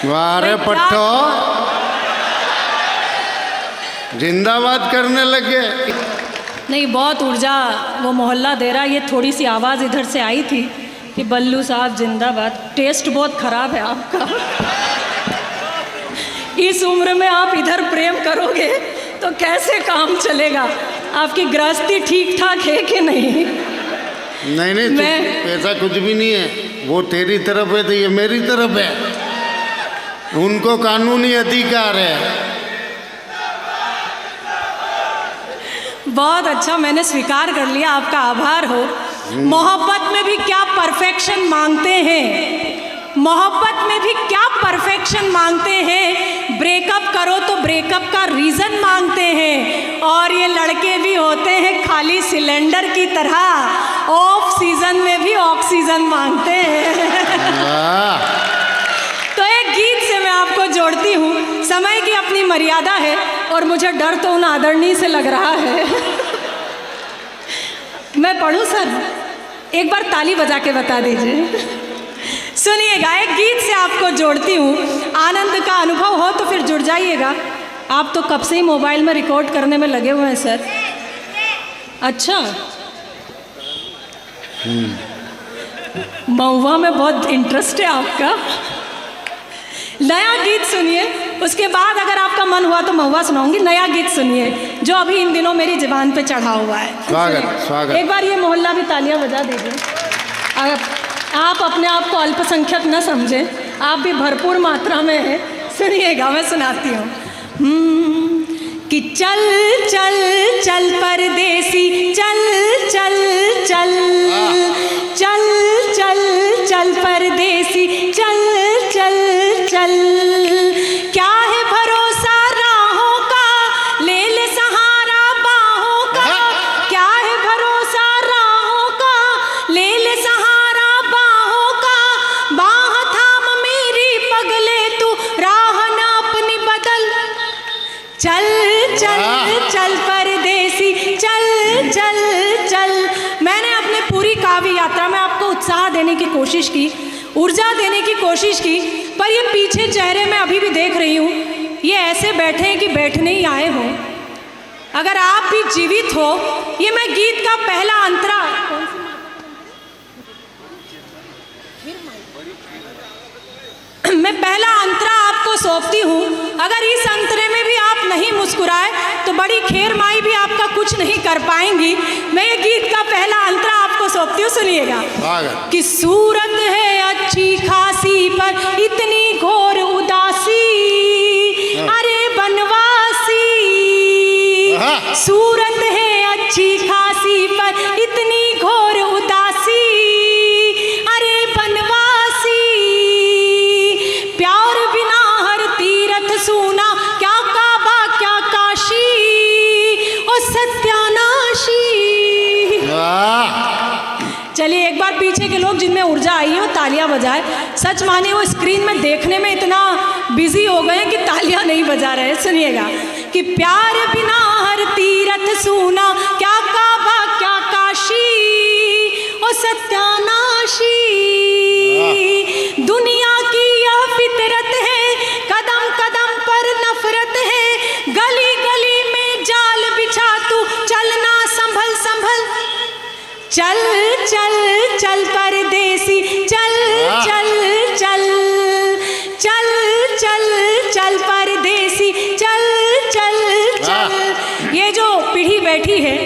वाह रे पट्टो, जिंदाबाद करने लगे। नहीं, बहुत ऊर्जा वो मोहल्ला दे रहा। ये थोड़ी सी आवाज़ इधर से आई थी कि बल्लू साहब जिंदाबाद। टेस्ट बहुत ख़राब है आपका। इस उम्र में आप इधर प्रेम करोगे तो कैसे काम चलेगा? आपकी गृहस्थी ठीक ठाक है कि नहीं? नहीं ऐसा कुछ भी नहीं है। वो तेरी तरफ है तो ये मेरी तरफ है। उनको कानूनी अधिकार है। बहुत अच्छा, मैंने स्वीकार कर लिया, आपका आभार हो। मोहब्बत में भी क्या परफेक्शन मांगते हैं, मोहब्बत में भी क्या परफेक्शन मांगते हैं। ब्रेकअप करो तो ब्रेकअप का रीज़न मांगते हैं। और ये लड़के भी होते हैं खाली सिलेंडर की तरह, ऑफ सीजन में भी ऑक्सीजन मांगते हैं। तो एक गीत से मैं आपको जोड़ती हूँ। समय की अपनी मर्यादा है और मुझे डर तो उन आदरणीय से लग रहा है। मैं पढ़ूँ सर? एक बार ताली बजा के बता दीजिए। सुनिएगा, एक गीत से आपको जोड़ती हूँ। आनंद का अनुभव हो तो फिर जुड़ जाइएगा। आप तो कब से ही मोबाइल में रिकॉर्ड करने में लगे हुए हैं सर। अच्छा, महुआ में बहुत इंटरेस्ट है आपका। नया गीत सुनिए, उसके बाद अगर आपका मन हुआ तो महुआ सुनाऊंगी। नया गीत सुनिए जो अभी इन दिनों मेरी ज़बान पे चढ़ा हुआ है। स्वागत स्वागत। एक बार ये मोहल्ला भी तालियां बजा दीजिए। अगर आप अपने आप को अल्पसंख्यक न समझें, आप भी भरपूर मात्रा में हैं। सुनिएगा, मैं सुनाती हूँ। कि चल चल चल परदेसी, चल चल चल चल चल चल परदेसी, चल चल चल। क्या है भरोसा राहों का, ले ले सहारा बाहों का। क्या है भरोसा राहों का, ले ले सहारा बाहों का। बाह थाम मेरी पगले तू, राह ना अपनी बदल। चल चल चल परदेसी, चल चल चल। मैंने अपने पूरी काव्य यात्रा में आपको उत्साह देने की कोशिश की, ऊर्जा देने की कोशिश की, पर ये पीछे चेहरे में अभी भी देख रही हूँ, ये ऐसे बैठे हैं कि बैठने ही आए हो। अगर आप भी जीवित हो, ये मैं गीत का पहला अंतरा आपको सौंपती हूँ। अगर इस अंतरे में भी आप नहीं मुस्कुराए तो बड़ी खेर माई भी आपका कुछ नहीं कर पाएंगी। मैं ये गीत का पहला अंतरा आपको सौंपती हूँ, सुनिएगा। कि सूरत है अच्छी खासी पर इतनी घोर उदासी, अरे बनवासी। सूरत है अच्छी खासी पर इतनी घोर उदासी, अरे बनवासी। प्यार बिना हर तीरथ सूना, क्या काबा क्या काशी, ओ सत्यानाशी। चलिए एक बार पीछे के लोग जिनमें ऊर्जा आई है वो तालियां बजाए। सच माने वो स्क्रीन में देखने में इतना बिजी हो गए कि तालियां नहीं बजा रहे। सुनिएगा कि प्यार बिना हर तीरथ सूना, क्या काबा क्या काशी, ओ सत्यानाशी। दुनिया की यह फितरत है, कदम कदम पर नफरत है। गली गली में जाल बिछा तू, चलना संभल संभल। चल चल चल परदेसी, चल चल चल चल चल चल परदेसी, चल चल चल। ये जो पीढ़ी बैठी है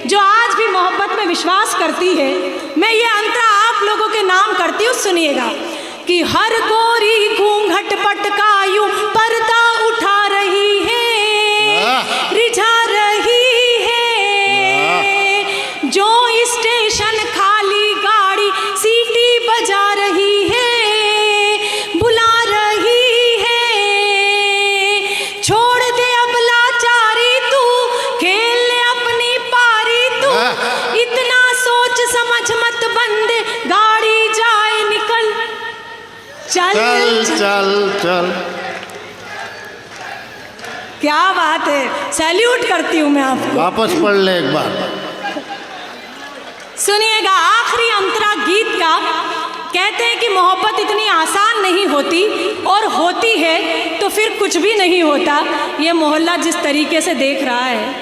जो आज भी मोहब्बत में विश्वास करती है, मैं ये अंतरा आप लोगों के नाम करती हूँ। सुनिएगा कि हर गोरी घूंघट पटका यूं पर्दा उठा रही है, रिझा रही है। जो स्टेशन खाली गाड़ी सीटी बजा रही है, बुला रही है। छोड़ दे अब लाचारी तू, खेल ले अपनी पारी तू। इतना सोच समझ मत बंदे, गाड़ी जाए निकल। चल चल चल। क्या बात है, सैल्यूट करती हूँ मैं आपको। वापस पढ़ ले एक बार। सुनिएगा आखिरी अंतरा गीत का, कहते हैं कि मोहब्बत इतनी आसान नहीं होती, और होती है तो फिर कुछ भी नहीं होता। ये मोहल्ला जिस तरीके से देख रहा है,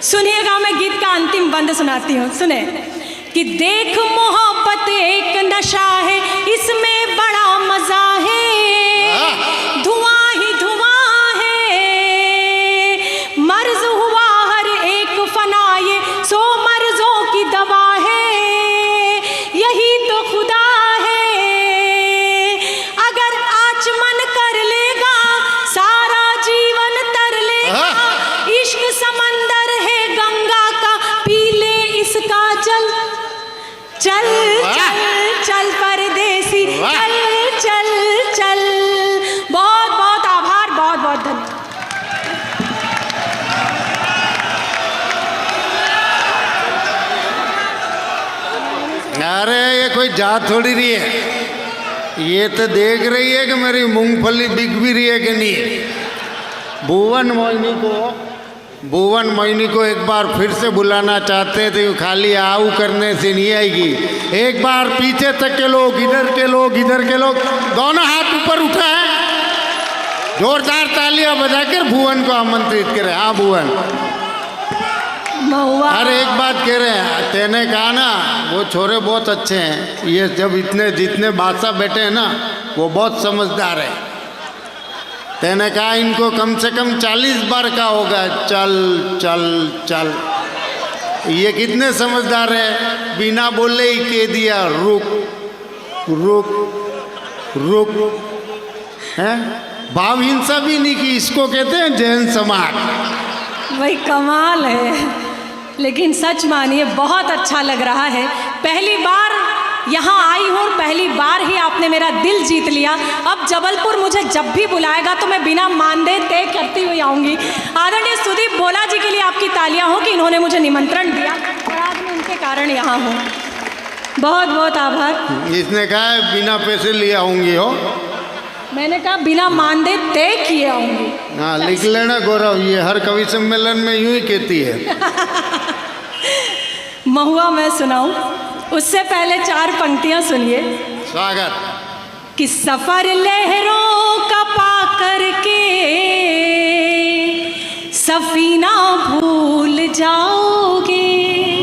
सुनिएगा, मैं गीत का अंतिम बंद सुनाती हूँ, सुने। कि देख मोहब्बत एक नशा है, इसमें बड़ा मजा है, धुआं ही धुआं है, मर्ज हुआ हर एक फना, ये 100 मर्जों की दवा है, यही तो खुदा है, अगर आचमन कर लेगा सारा जीवन तर लेगा, इश्क समंदर है गंगा का, पी ले इसका जल, चल चल चल परदेसी, चल चल चल। बहुत बहुत आभार, बहुत बहुत धन्यवाद। अरे ये कोई जात थोड़ी रही है, ये तो देख रही है कि मेरी मूंगफली बिक भी रही है कि नहीं। भुवन मोहिनी को एक बार फिर से बुलाना चाहते हैं, तो खाली आऊ करने से नहीं आएगी। एक बार पीछे तक के लोग, इधर के लोग, इधर के लोग, दोनों हाथ ऊपर उठा है, जोरदार तालियां बजाकर भुवन को आमंत्रित करें। हाँ भुवन। महुआ, अरे एक बात कह रहे हैं, तेने कहा ना वो छोरे बहुत अच्छे हैं, ये जब इतने जितने बादशाह बैठे हैं ना वो बहुत समझदार है। तेने कहा इनको कम से कम 40 बार का होगा चल चल चल। ये कितने समझदार है, बिना बोले ही कह दिया रुक रुक रुक, हैं? भाव हिंसा भी नहीं की, इसको कहते हैं जैन समाज। वही कमाल है। लेकिन सच मानिए बहुत अच्छा लग रहा है, पहली बार यहाँ आई हूँ, पहली बार ही आपने मेरा दिल जीत लिया। अब जबलपुर मुझे जब भी बुलाएगा तो मैं बिना मानदे तय करती हुई आऊँगी। आदरणीय सुदीप बोला जी के लिए आपकी तालियां हो कि इन्होंने मुझे निमंत्रण दिया, और आज मैं उनके कारण यहाँ हूँ। बहुत बहुत आभार। इसने कहा है बिना पैसे लिए आऊँगी हो, मैंने कहा बिना मानदे तय किए आऊँगी। हाँ लिख लेना गौरव, ये हर कवि सम्मेलन में यूं ही कहती है। महुआ मैं सुनाऊं, उससे पहले 4 पंक्तियां सुनिए। स्वागत। कि सफर लहरों का पा करके सफीना भूल जाओगे।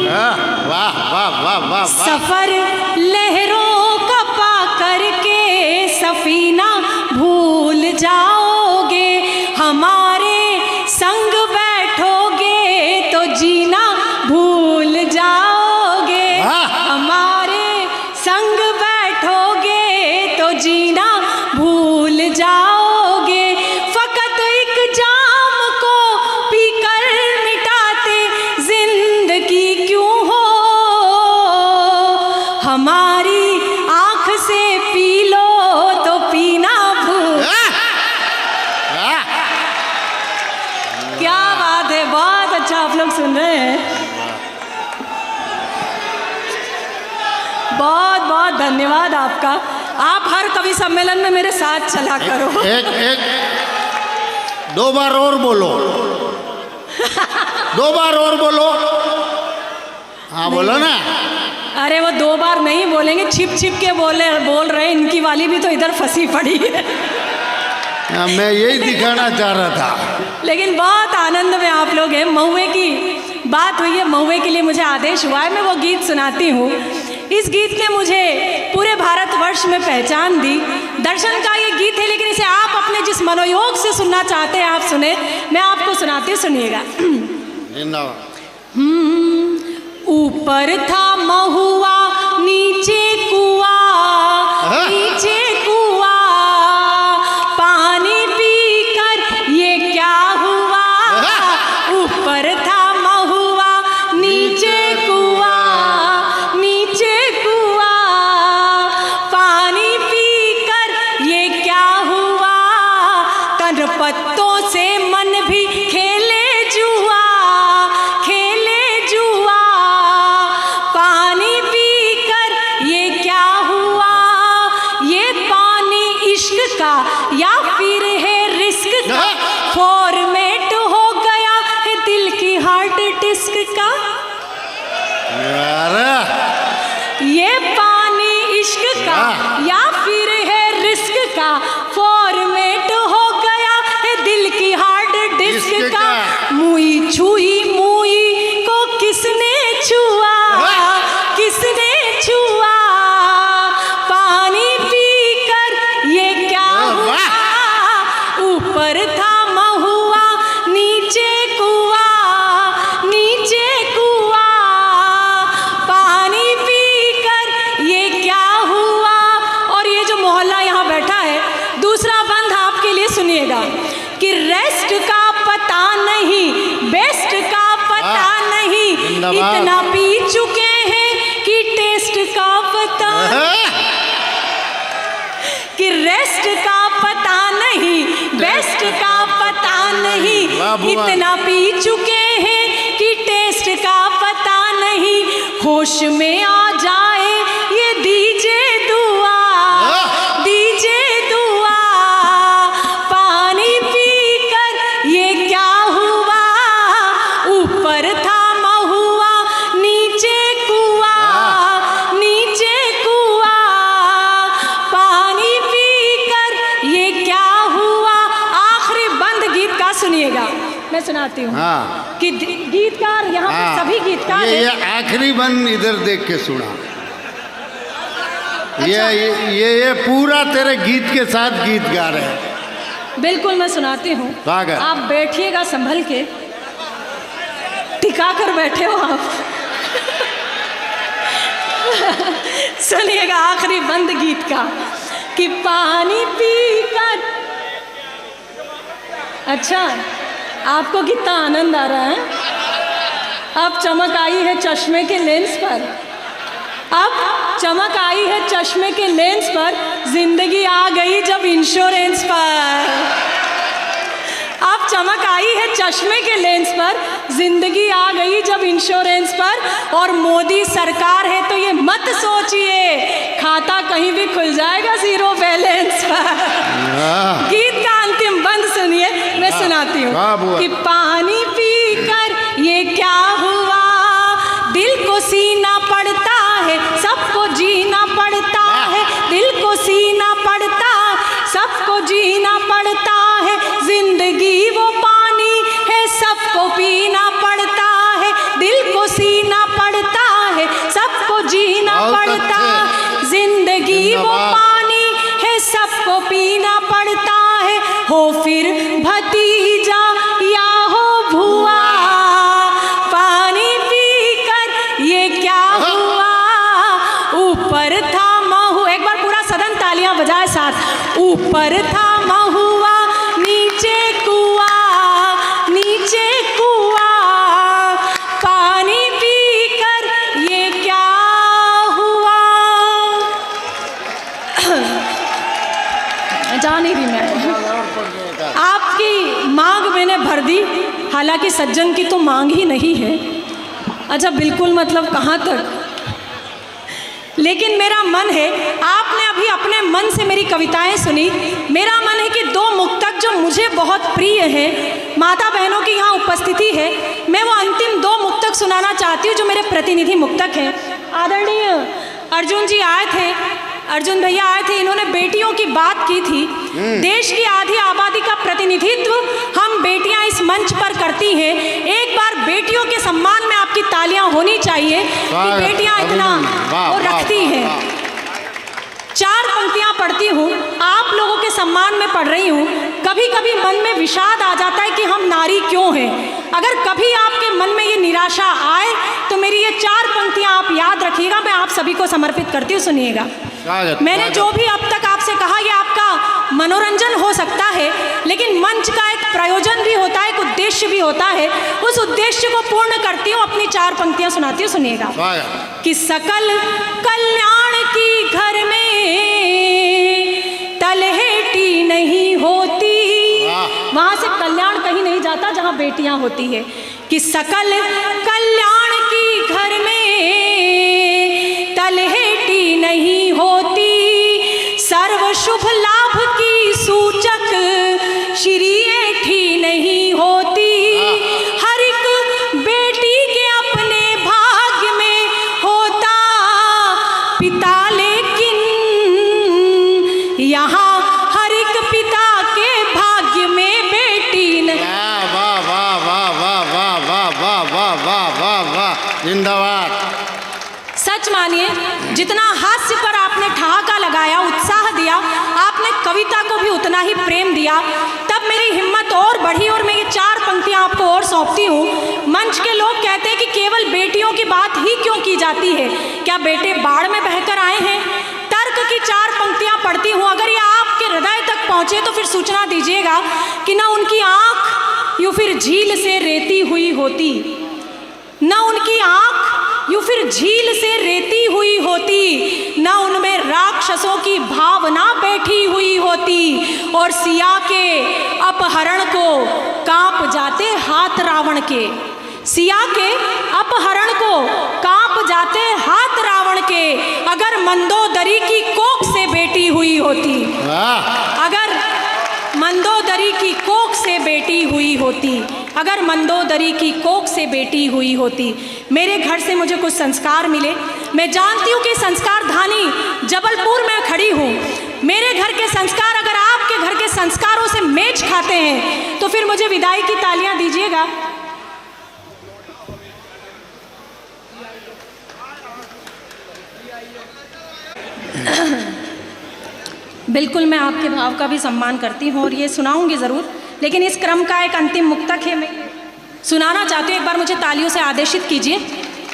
वाह वाह वाह वाह वाह। सफर लहरों का पा करके सफीना भूल जाओगे, हमारे संग बैठोगे तो जीना भूल जाओगे, हमारे संग बैठोगे तो जीना भूल जाओगे। फकत एक जाम को पीकर मिटाते जिंदगी क्यों हो, हमारी आँख से पी लो तो पीना भूल। क्या बात है, बहुत अच्छा आप लोग सुन रहे हैं। बहुत बहुत धन्यवाद आपका। आप हर कवि सम्मेलन में मेरे साथ चला करो। एक 2 बार और बोलो, 2 बार और बोलो। हाँ बोलो ना। अरे वो 2 बार नहीं बोलेंगे, छिप छिप के बोल रहे हैं, इनकी वाली भी तो इधर फंसी पड़ी है। मैं यही दिखाना चाह रहा था। लेकिन बहुत आनंद में आप लोग हैं। महुए की बात हुई है, महुए के लिए मुझे आदेश हुआ है, मैं वो गीत सुनाती हूँ। इस गीत ने मुझे पूरे भारतवर्ष में पहचान दी। दर्शन का ये गीत है, लेकिन इसे आप अपने जिस मनोयोग से सुनना चाहते हैं आप सुने, मैं आपको सुनाती, सुनिएगा। ऊपर था महुआ नीचे कुआं, नीचे कुआं, पानी पीकर ये क्या हुआ। ऊपर था महुआ नीचे कुआं, नीचे कुआं, पानी पीकर ये क्या हुआ। तन पत्तों से मन भी खेले जुआ, खेले जुआ, पानी पी जिंदाबाद। इतना पी चुके हैं कि टेस्ट का पता, कि रेस्ट का पता नहीं, बेस्ट का पता नहीं। इतना पी चुके हैं कि टेस्ट का पता नहीं। होश में आ जाए ये दीजिए दुआ, दीजिए दुआ। पानी पीकर ये क्या हुआ, ऊपर था महुआ नीचे कुआ, नीचे कुआ। पानी पीकर ये क्या हुआ। आखिरी बंद गीत का सुनिएगा, मैं सुनाती हूँ। हाँ। कि गीतकार यहाँ पे सभी गीतकार ये हैं। आखिरी बंद इधर देख के सुना। ये पूरा तेरे गीत के साथ गीत गा रहे हैं। बिल्कुल मैं सुनाती हूँ। सागर। आप बैठिएगा संभल के, टिका कर बैठे हो आप। सुनिएगा आखिरी बंद गीत का कि पानी पीकर। अच्छा, आपको कितना आनंद आ रहा है। अब चमक आई है चश्मे के लेंस पर, अब चमक आई है चश्मे के लेंस पर। जिंदगी आ गई जब इंश्योरेंस पर। अब चमक आई है चश्मे के लेंस पर, जिंदगी आ गई जब इंश्योरेंस पर। और मोदी सरकार है तो ये मत सोचिए, खाता कहीं भी खुल जाएगा जीरो बैलेंस पर। गीत का अंतिम बंद सुनिए, मैं सुनाती हूँ कि पानी पीकर ये क्या हुआ। दिल को सीना पड़ता है, सबको जीना पड़ता है। दिल को सीना पड़ता, सबको जीना पड़ता है। जिंदगी वो पानी है, सबको पीना पड़ता है। दिल को सीना पड़ता है, सबको जीना पड़ता है। जिंदगी वो पानी है, सबको पीना पड़ता है। हो फिर भतीजा या हो भुआ, पानी पीकर ये क्या हुआ। ऊपर था महुआ, एक बार पूरा सदन तालियां बजाए साथ। ऊपर था महुआ नीचे कुआ, नीचे कुआ। पानी पीकर ये क्या हुआ। जा नहीं रही मैं, आपकी मांग मैंने भर दी, हालांकि सज्जन की तो मांग ही नहीं है। अच्छा बिल्कुल, मतलब कहाँ तक। लेकिन मेरा मन है, आपने अभी अपने मन से मेरी कविताएं सुनी। मेरा मन है कि दो मुक्तक जो मुझे बहुत प्रिय हैं, माता बहनों की यहाँ उपस्थिति है, मैं वो अंतिम दो मुक्तक सुनाना चाहती हूँ जो मेरे प्रतिनिधि मुक्तक हैं। आदरणीय अर्जुन जी आए थे, अर्जुन भैया आए थे, इन्होंने बेटियों की बात की थी। देश की आधी आबादी का प्रतिनिधित्व हम बेटियां इस मंच पर करती हैं। एक बार बेटियों के सम्मान में आपकी तालियां होनी चाहिए कि बेटियां इतना वो रखती हैं। चार पंक्तियां पढ़ती हूँ, आप लोगों के सम्मान में पढ़ रही हूँ। कभी कभी मन में विषाद आ जाता है कि हम नारी क्यों हैं। अगर कभी आपके मन में ये निराशा आए तो मेरी ये चार पंक्तियां आप याद रखिएगा, मैं आप सभी को समर्पित करती हूँ। सुनिएगा। मैंने जो भी अब तक आपसे कहा, ये आपका मनोरंजन हो सकता है, लेकिन मंच का एक प्रयोजन भी होता है, एक उद्देश्य भी होता है। उस उद्देश्य को पूर्ण करती हूँ, अपनी चार पंक्तियां सुनाती हूँ। सुनिएगा कि सकल कल्याण की घर में तलहेटी नहीं होती। वहां से कल्याण कहीं नहीं जाता जहां बेटियां होती है। कि सकल कल्याण की घर में तलहेटी नहीं होती। सर्व शुभ लाभ की सूचक श्री ऐठी नहीं होती। हर एक बेटी के अपने भाग्य में होता पिता, लेकिन यहाँ हर एक पिता के भाग्य में बेटी नहीं। वाह वाह वाह वाह वाह वाह वाह वाह वाह वाह वाह, जिंदाबाद। सच मानिए, जितना हास्य पर आपने ठहाका लगाया, उत्साह दिया, आपने कविता को भी उतना ही प्रेम दिया। तब मेरी हिम्मत और बढ़ी और मैं ये चार पंक्तियां आपको और सौंपती हूँ। मंच के लोग कहते हैं कि केवल बेटियों की बात ही क्यों की जाती है, क्या बेटे बाढ़ में बहकर आए हैं। तर्क की चार पंक्तियां पढ़ती हूँ, अगर ये आपके हृदय तक पहुँचे तो फिर सूचना दीजिएगा कि ना उनकी आँख यूँ फिर झील से रेती हुई होती, न उनकी आँख यूँ फिर झील से रेती हुई होती, न उनमें राक्षसों की भावना बैठी हुई होती, और सिया के अपहरण को कांप जाते हाथ रावण के, सिया के अपहरण को कांप जाते हाथ रावण के, अगर मंदोदरी की कोख से बेटी हुई होती, अगर मंदोदरी की कोख से बेटी हुई होती, अगर मंदोदरी की कोख से बेटी हुई होती। मेरे घर से मुझे कुछ संस्कार मिले, मैं जानती हूँ कि संस्कार धानी जबलपुर में खड़ी हूँ, मेरे घर के संस्कार अगर आपके घर के संस्कारों से मेच खाते हैं तो फिर मुझे विदाई की तालियां दीजिएगा। बिल्कुल, मैं आपके भाव का भी सम्मान करती हूँ और ये सुनाऊंगी ज़रूर, लेकिन इस क्रम का एक अंतिम मुक्तक है, मैं सुनाना चाहती हूँ। एक बार मुझे तालियों से आदेशित कीजिए।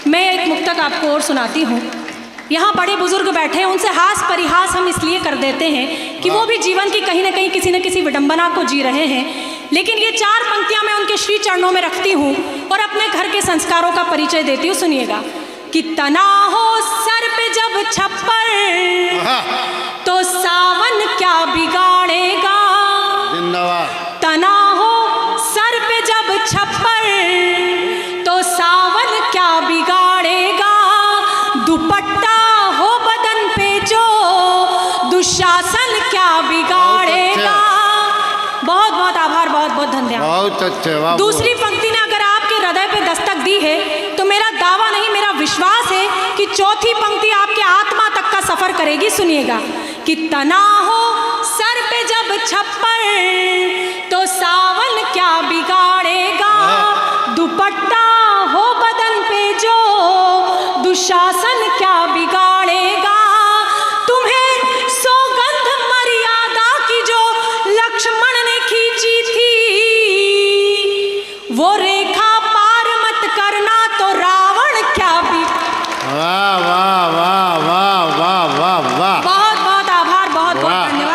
मैं एक मुक्तक आपको और सुनाती हूँ। यहाँ बड़े बुजुर्ग बैठे हैं, उनसे हास परिहास हम इसलिए कर देते हैं कि वो भी जीवन की कहीं ना कहीं किसी न किसी विडंबना को जी रहे हैं, लेकिन ये 4 पंक्तियाँ मैं उनके श्री चरणों में रखती हूँ और अपने घर के संस्कारों का परिचय देती हूँ। सुनिएगा कि तना हो सर पे जब छप्पर तो सावन क्या बिगाड़ेगा, तना हो सर पे जब छप्पर तो सावन क्या बिगाड़ेगा, दुपट्टा हो बदन पे जो दुशासन क्या बिगाड़ेगा। बहुत बहुत आभार, बहुत बहुत धन्यवाद। बहुत अच्छे। दूसरी पंक्ति ने अगर आपके हृदय पे दस्तक दी है तो मेरा दावा नहीं, मेरा विश्वास है कि चौथी पंक्ति आपके आत्मा तक का सफर करेगी। सुनिएगा कि तना हो सर पे जब छप्पर तो सावन क्या बिगाड़ेगा, दुपट्टा हो बदन पे जो दुशासन क्या बिगाड़ेगा।